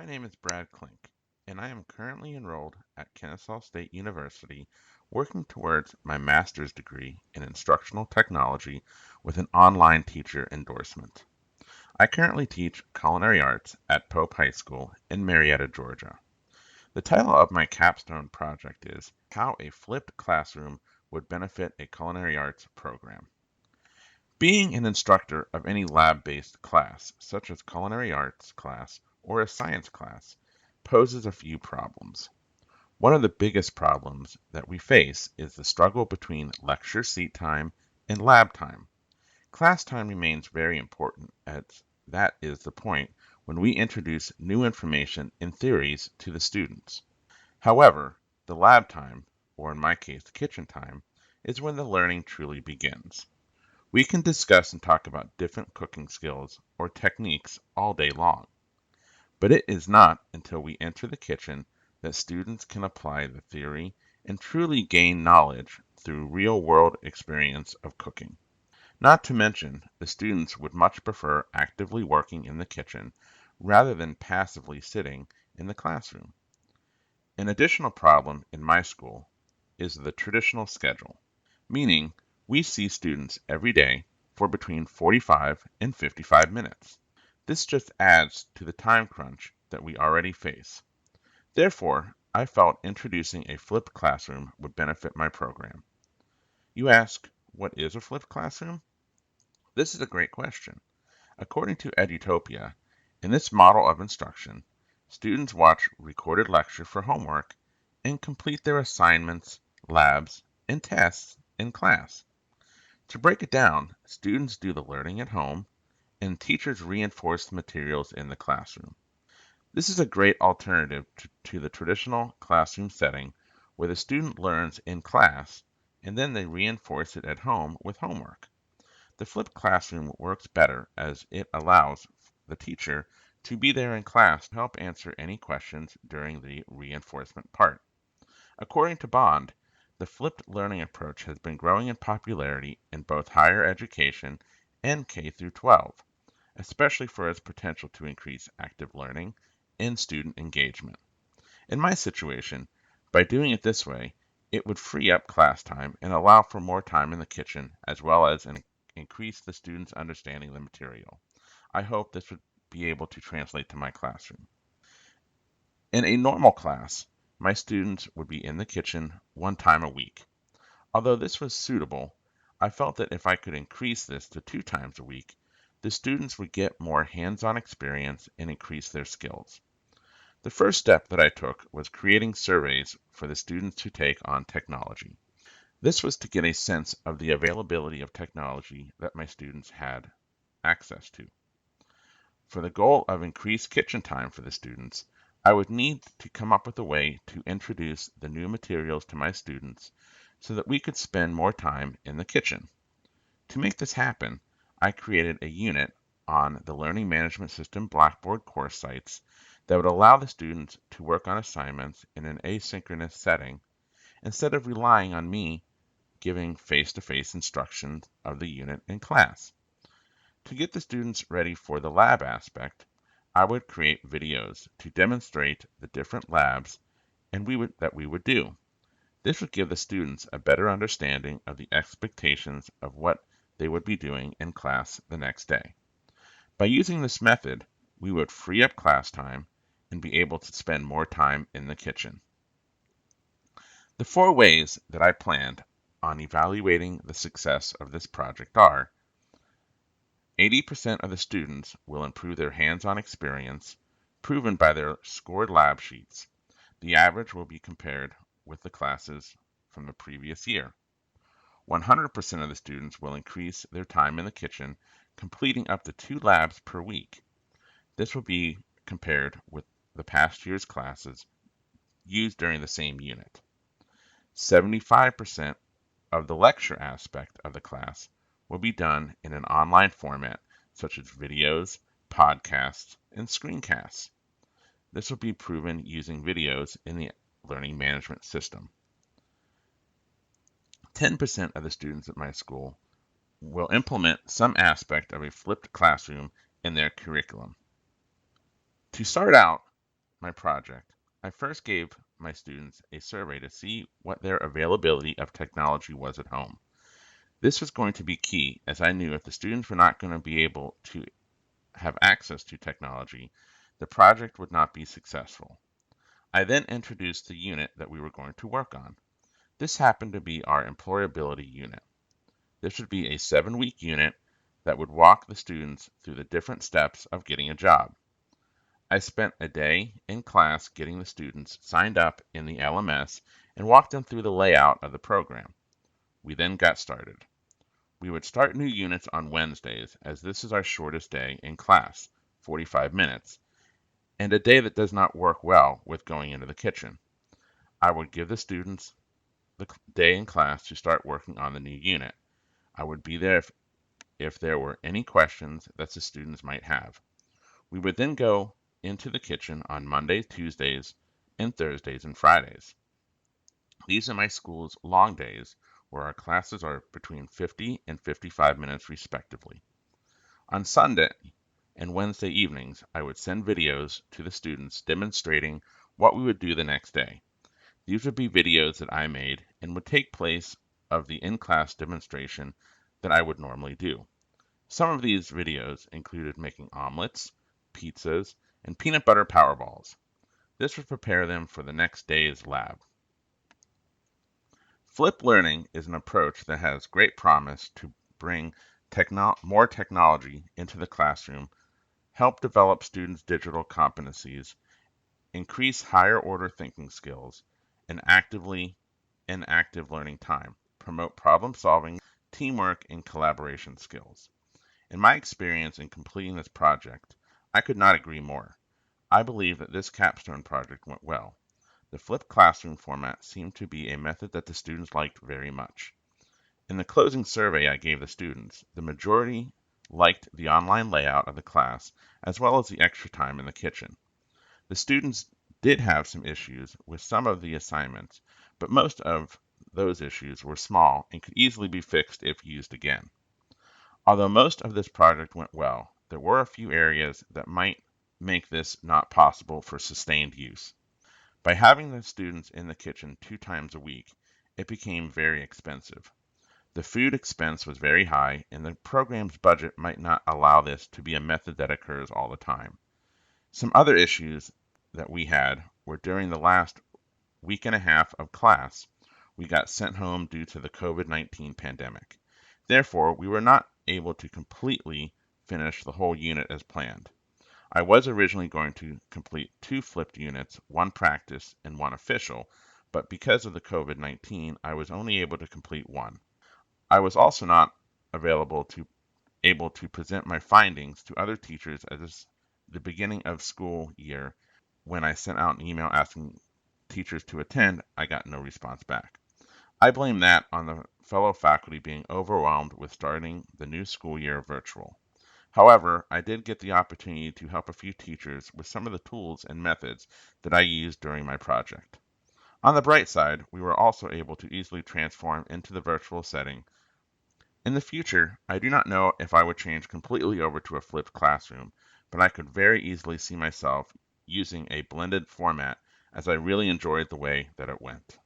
My name is Brad Klink, and I am currently enrolled at Kennesaw State University working towards my master's degree in instructional technology with an online teacher endorsement. I currently teach culinary arts at Pope High School in Marietta, Georgia. The title of my capstone project is How a Flipped Classroom Would Benefit a Culinary Arts Program. Being an instructor of any lab-based class, such as culinary arts class or a science class, poses a few problems. One of the biggest problems that we face is the struggle between lecture seat time and lab time. Class time remains very important, as that is the point when we introduce new information and theories to the students. However, the lab time, or in my case, the kitchen time, is when the learning truly begins. We can discuss and talk about different cooking skills or techniques all day long, but it is not until we enter the kitchen that students can apply the theory and truly gain knowledge through real-world experience of cooking. Not to mention, the students would much prefer actively working in the kitchen rather than passively sitting in the classroom. An additional problem in my school is the traditional schedule, meaning we see students every day for between 45 and 55 minutes. This just adds to the time crunch that we already face. Therefore, I felt introducing a flipped classroom would benefit my program. You ask, what is a flipped classroom? This is a great question. According to Edutopia, in this model of instruction, students watch recorded lecture for homework and complete their assignments, labs, and tests in class. To break it down, students do the learning at home, and teachers reinforce the materials in the classroom. This is a great alternative to the traditional classroom setting where the student learns in class and then they reinforce it at home with homework. The flipped classroom works better as it allows the teacher to be there in class to help answer any questions during the reinforcement part. According to Bond, the flipped learning approach has been growing in popularity in both higher education and K through 12, especially for its potential to increase active learning and student engagement. In my situation, by doing it this way, it would free up class time and allow for more time in the kitchen as well as increase the students' understanding of the material. I hope this would be able to translate to my classroom. In a normal class, my students would be in the kitchen one time a week. Although this was suitable, I felt that if I could increase this to 2 times a week, the students would get more hands-on experience and increase their skills. The first step that I took was creating surveys for the students to take on technology. This was to get a sense of the availability of technology that my students had access to. For the goal of increased kitchen time for the students, I would need to come up with a way to introduce the new materials to my students so that we could spend more time in the kitchen. To make this happen, I created a unit on the Learning Management System Blackboard course sites that would allow the students to work on assignments in an asynchronous setting instead of relying on me giving face-to-face instructions of the unit in class. To get the students ready for the lab aspect, I would create videos to demonstrate the different labs that we would do. This would give the students a better understanding of the expectations of what they would be doing in class the next day. By using this method, we would free up class time and be able to spend more time in the kitchen. The 4 ways that I planned on evaluating the success of this project are: 80% of the students will improve their hands-on experience, proven by their scored lab sheets. The average will be compared with the classes from the previous year. 100% of the students will increase their time in the kitchen, completing up to 2 labs per week. This will be compared with the past year's classes used during the same unit. 75% of the lecture aspect of the class will be done in an online format such as videos, podcasts, and screencasts. This will be proven using videos in the learning management system. 10% of the students at my school will implement some aspect of a flipped classroom in their curriculum. To start out, my project, I first gave my students a survey to see what their availability of technology was at home. This was going to be key, as I knew if the students were not going to be able to have access to technology, the project would not be successful. I then introduced the unit that we were going to work on. This happened to be our employability unit. This would be a 7-week unit that would walk the students through the different steps of getting a job. I spent a day in class getting the students signed up in the LMS and walked them through the layout of the program. We then got started. We would start new units on Wednesdays, as this is our shortest day in class, 45 minutes, and a day that does not work well with going into the kitchen. I would give the students the day in class to start working on the new unit. I would be there if there were any questions that the students might have. We would then go into the kitchen on Mondays, Tuesdays, and Thursdays and Fridays. These are my school's long days, where our classes are between 50 and 55 minutes respectively. On Sunday and Wednesday evenings, I would send videos to the students demonstrating what we would do the next day. These would be videos that I made and would take place of the in-class demonstration that I would normally do. Some of these videos included making omelets, pizzas, and peanut butter power balls. This would prepare them for the next day's lab. Flipped learning is an approach that has great promise to bring more technology into the classroom, help develop students' digital competencies, increase higher order thinking skills, and active learning time, promote problem solving, teamwork, and collaboration skills. In my experience in completing this project, I could not agree more. I believe that this capstone project went well. The flipped classroom format seemed to be a method that the students liked very much. In the closing survey I gave the students, the majority liked the online layout of the class as well as the extra time in the kitchen. The students did have some issues with some of the assignments, but most of those issues were small and could easily be fixed if used again. Although most of this project went well, there were a few areas that might make this not possible for sustained use. By having the students in the kitchen 2 times a week, it became very expensive. The food expense was very high, and the program's budget might not allow this to be a method that occurs all the time. Some other issues that we had were during the last week and a half of class, we got sent home due to the COVID-19 pandemic. Therefore, we were not able to completely finish the whole unit as planned. I was originally going to complete 2 flipped units, one practice and one official, but because of the COVID-19, I was only able to complete one. I was also not able to present my findings to other teachers as the beginning of school year. When I sent out an email asking teachers to attend, I got no response back. I blame that on the fellow faculty being overwhelmed with starting the new school year virtual. However, I did get the opportunity to help a few teachers with some of the tools and methods that I used during my project. On the bright side, we were also able to easily transform into the virtual setting. In the future, I do not know if I would change completely over to a flipped classroom, but I could very easily see myself using a blended format as I really enjoyed the way that it went.